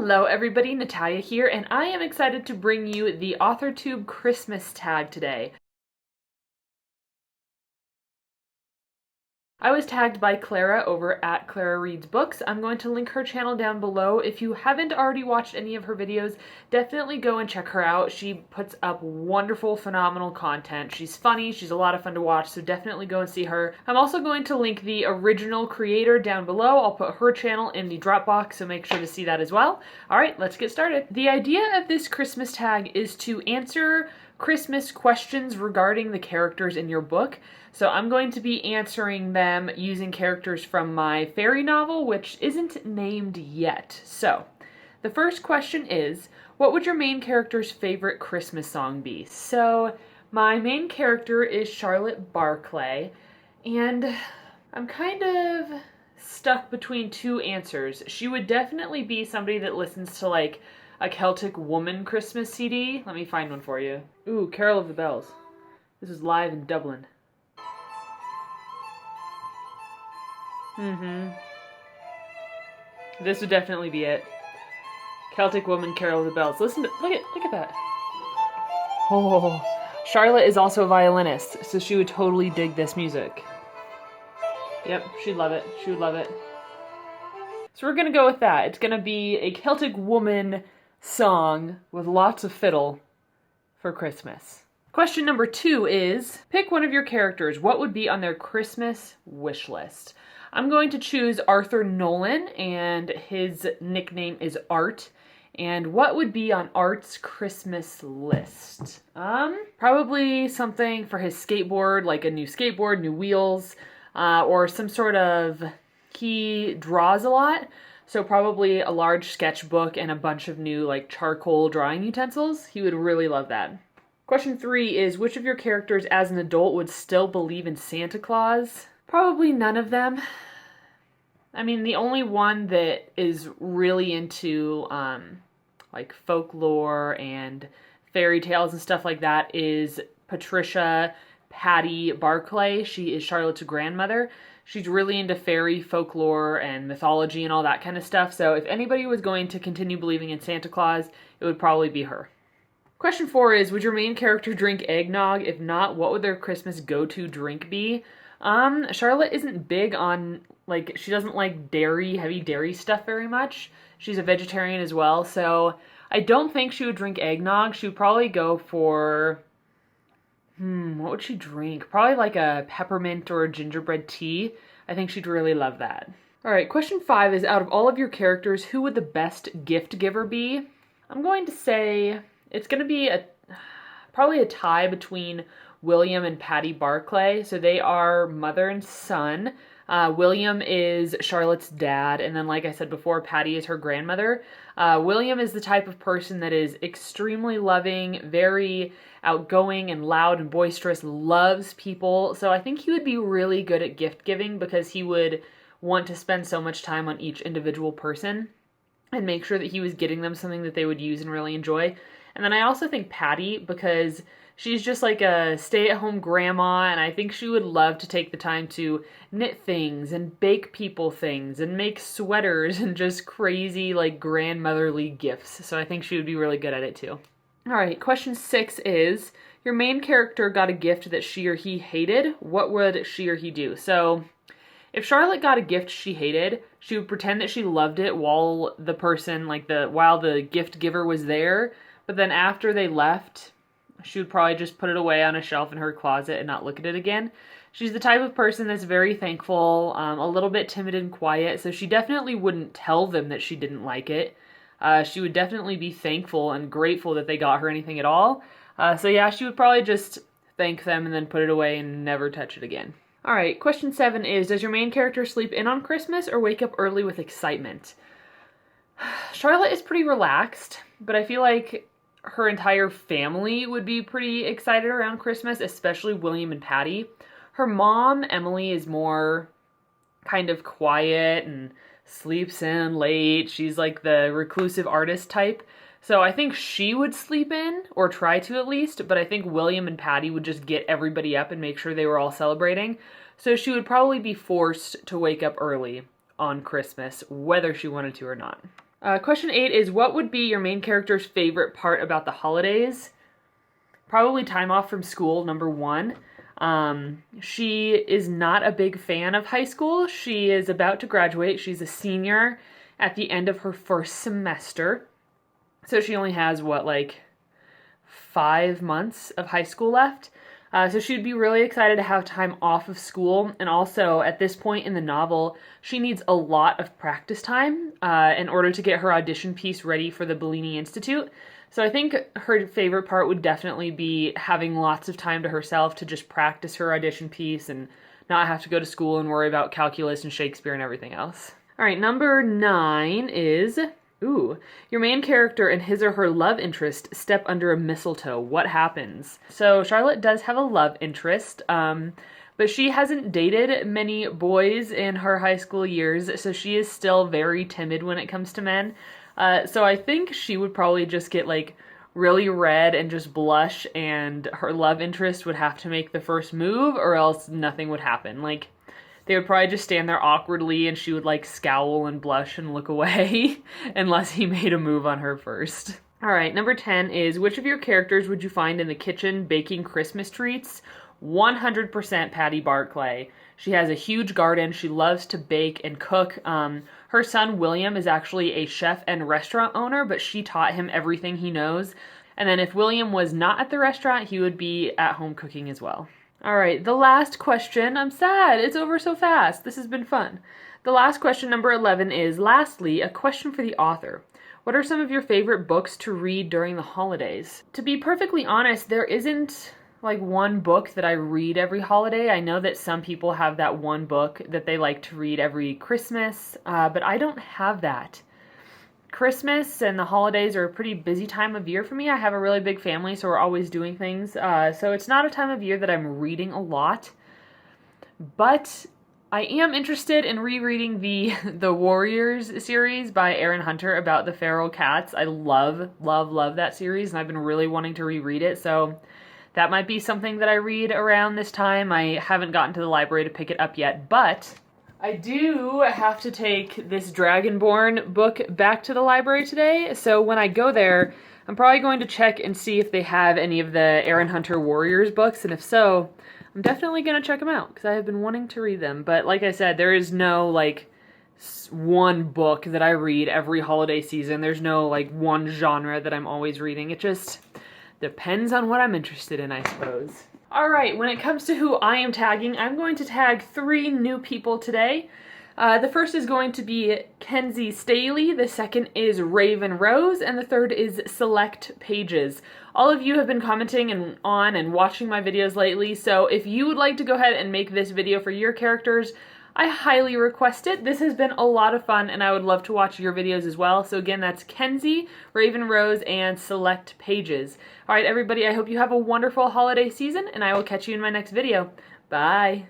Hello everybody, Natalia here, and I am excited to bring you the Authortube Christmas Tag today. I was tagged by Clara over at Clara Reads Books. I'm going to link her channel down below. If you haven't already watched any of her videos, definitely go and check her out. She puts up wonderful, phenomenal content. She's funny, she's a lot of fun to watch, so definitely go and see her. I'm also going to link the original creator down below. I'll put her channel in the drop box, so make sure to see that as well. Alright, let's get started. The idea of this Christmas tag is to answer Christmas questions regarding the characters in your book. So I'm going to be answering them using characters from my fairy novel, which isn't named yet. So the first question is, what would your main character's favorite Christmas song be? So my main character is Charlotte Barclay, and I'm kind of stuck between two answers. She would definitely be somebody that listens to like a Celtic Woman Christmas CD. Let me find one for you. Ooh, Carol of the Bells. This is live in Dublin. This would definitely be it. Celtic Woman, Carol of the Bells. Listen to, look at that. Oh, Charlotte is also a violinist, so she would totally dig this music. Yep, she'd love it. She would love it. So we're gonna go with that. It's gonna be a Celtic Woman song with lots of fiddle for Christmas. Question number 2 is, pick one of your characters. What would be on their Christmas wish list? I'm going to choose Arthur Nolan, and his nickname is Art. And what would be on Art's Christmas list? Probably something for his skateboard, like a new skateboard, new wheels, or some sort of, he draws a lot, so probably a large sketchbook and a bunch of new like charcoal drawing utensils. He would really love that. Question 3 is, which of your characters as an adult would still believe in Santa Claus? Probably none of them. I mean, the only one that is really into like folklore and fairy tales and stuff like that is Patricia Patty Barclay. She is Charlotte's grandmother. She's really into fairy folklore and mythology and all that kind of stuff. So if anybody was going to continue believing in Santa Claus, it would probably be her. Question 4 is, would your main character drink eggnog? If not, what would their Christmas go-to drink be? Charlotte isn't big on, like, she doesn't like dairy, heavy dairy stuff very much. She's a vegetarian as well, so I don't think she would drink eggnog. She would probably go for, what would she drink? Probably like a peppermint or a gingerbread tea. I think she'd really love that. All right, question 5 is, out of all of your characters, who would the best gift giver be? I'm going to say it's going to be probably a tie between William and Patty Barclay. So they are mother and son. William is Charlotte's dad, and then like I said before, Patty is her grandmother. William is the type of person that is extremely loving, very outgoing and loud and boisterous, loves people. So I think he would be really good at gift giving because he would want to spend so much time on each individual person and make sure that he was getting them something that they would use and really enjoy. And then I also think Patty, because she's just like a stay-at-home grandma, and I think she would love to take the time to knit things and bake people things and make sweaters and just crazy like grandmotherly gifts. So I think she would be really good at it too. All right, question 6 is, your main character got a gift that she or he hated. What would she or he do? So if Charlotte got a gift she hated, she would pretend that she loved it while the person, while the gift giver was there. But then after they left, she would probably just put it away on a shelf in her closet and not look at it again. She's the type of person that's very thankful, a little bit timid and quiet, so she definitely wouldn't tell them that she didn't like it. She would definitely be thankful and grateful that they got her anything at all. So yeah, she would probably just thank them and then put it away and never touch it again. All right, question 7 is, does your main character sleep in on Christmas or wake up early with excitement? Charlotte is pretty relaxed, but I feel like her entire family would be pretty excited around Christmas, especially William and Patty. Her mom, Emily, is more kind of quiet and sleeps in late. She's like the reclusive artist type. So I think she would sleep in, or try to at least, but I think William and Patty would just get everybody up and make sure they were all celebrating. So she would probably be forced to wake up early on Christmas, whether she wanted to or not. Question 8 is, what would be your main character's favorite part about the holidays? Probably time off from school, number 1. She is not a big fan of high school. She is about to graduate. She's a senior at the end of her first semester. So she only has, 5 months of high school left. So she'd be really excited to have time off of school. And also, at this point in the novel, she needs a lot of practice time in order to get her audition piece ready for the Bellini Institute. So I think her favorite part would definitely be having lots of time to herself to just practice her audition piece and not have to go to school and worry about calculus and Shakespeare and everything else. All right, number 9 is... Ooh, your main character and his or her love interest step under a mistletoe. What happens? So Charlotte does have a love interest, but she hasn't dated many boys in her high school years, so she is still very timid when it comes to men. So I think she would probably just get really red and just blush, and her love interest would have to make the first move, or else nothing would happen. They would probably just stand there awkwardly and she would scowl and blush and look away unless he made a move on her first. All right, number 10 is, which of your characters would you find in the kitchen baking Christmas treats? 100% Patty Barclay. She has a huge garden. She loves to bake and cook. Her son William is actually a chef and restaurant owner, but she taught him everything he knows. And then if William was not at the restaurant, he would be at home cooking as well. All right, the last question. I'm sad. It's over so fast. This has been fun. The last question, number 11, is, lastly, a question for the author. What are some of your favorite books to read during the holidays? To be perfectly honest, there isn't one book that I read every holiday. I know that some people have that one book that they like to read every Christmas, but I don't have that. Christmas and the holidays are a pretty busy time of year for me. I have a really big family, so we're always doing things. So it's not a time of year that I'm reading a lot. But I am interested in rereading the Warriors series by Aaron Hunter about the feral cats. I love, love, love that series, and I've been really wanting to reread it. So that might be something that I read around this time. I haven't gotten to the library to pick it up yet, but I do have to take this Dragonborn book back to the library today, so when I go there, I'm probably going to check and see if they have any of the Aaron Hunter Warriors books, and if so, I'm definitely going to check them out, because I have been wanting to read them. But like I said, there is no, one book that I read every holiday season. There's no, one genre that I'm always reading. It just depends on what I'm interested in, I suppose. Alright, when it comes to who I am tagging, I'm going to tag 3 new people today. The first is going to be Kenzie Staley, the second is Raven Rose, and the third is Select Pages. All of you have been commenting on and watching my videos lately, so if you would like to go ahead and make this video for your characters, I highly request it. This has been a lot of fun, and I would love to watch your videos as well. So again, that's Kenzie, Raven Rose, and Select Pages. All right, everybody, I hope you have a wonderful holiday season, and I will catch you in my next video. Bye!